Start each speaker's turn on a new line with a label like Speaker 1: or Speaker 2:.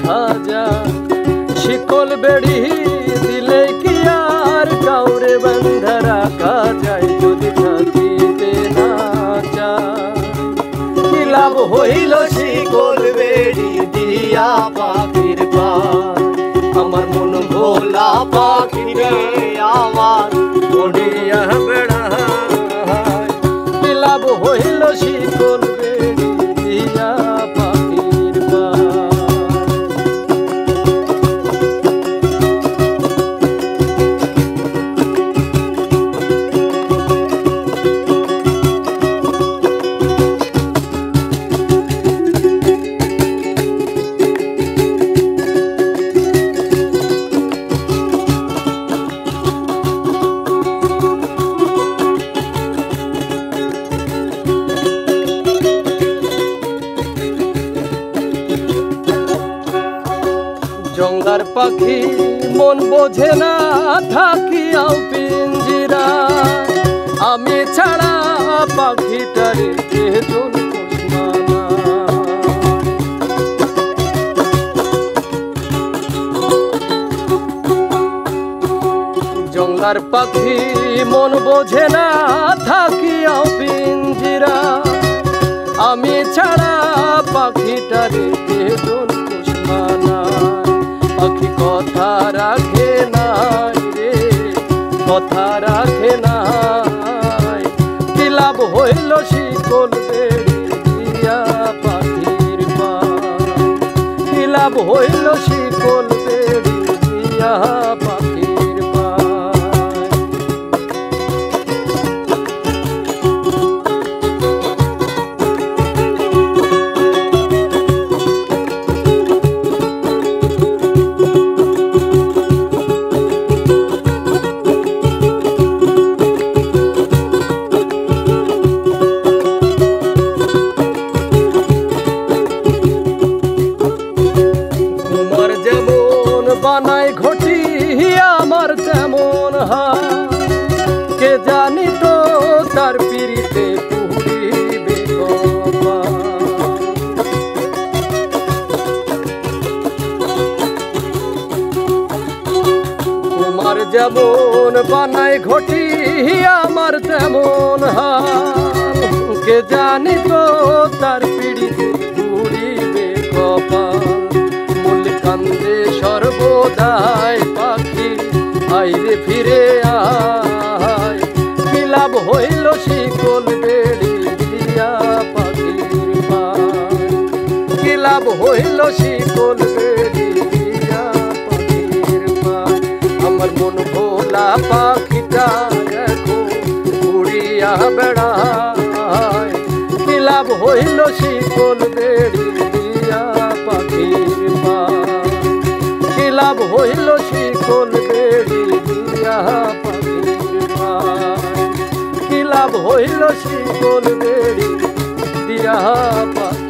Speaker 1: দেখা যায়। শিকল বেড়ি দিলে কি আর কাউরে বান্ধা রাখা যায়, যদি থাকিতে না চায়। কি লাভ হইল শিকল বেড়ি দিয়া পাখির পায়, আমার মন ভোলা পাখি রে আমার উড়িয়া বেড়ায়। কি লাভ হইল শিকল বেড়ি দিয়া পাখির পায়। জঙ্গার পাখি মন বোঝে না থাকিয়াও পিঞ্জিরায়, আমি ছাড়া পাখিটারে কেজন পোষমানা। জঙ্গার পাখি মন বোঝে না থাকিয়াও পিঞ্জিরায়, আমি ছাড়া পাখিটারে কেজন পোষমানা। পাখি কথা রাখে নাই রে, কথা রাখে নাই। কি লাভ হইল শিকল বেড়ি দিয়া পাখির পায়, কি লাভ হইল শিকল বেড়ি দিয়া পাখির পায়। বানাই ঘটি আমার তেমন হয়, কে জানি তো তার পিড়িতে পুরিবে কপাল। তোমার যেমন বানাই ঘটি আমার তেমন হয়, কে জানি তো তার পিড়িতে পুরিবে কপাল। কান্দে সর্বদাই পাখি আইরে ফিরে আয়, কি লাভ হইল শিকল বেড়ি দিয়া পাখির পায়। কি লাভ হইল শিকল বেড়ি দিয়া পাখির পায়। আমার মন ভোলা পাখিটা দেখো উড়িয়া বেড়ায়। কি লাভ হইল শিকল বেড়ি দিয়া পাখির পায়। কি লাভ হইল শিকল বেড়ি দিয়া পাখির পায়। কি লাভ হইল শিকল বেড়ি দিয়া পাখির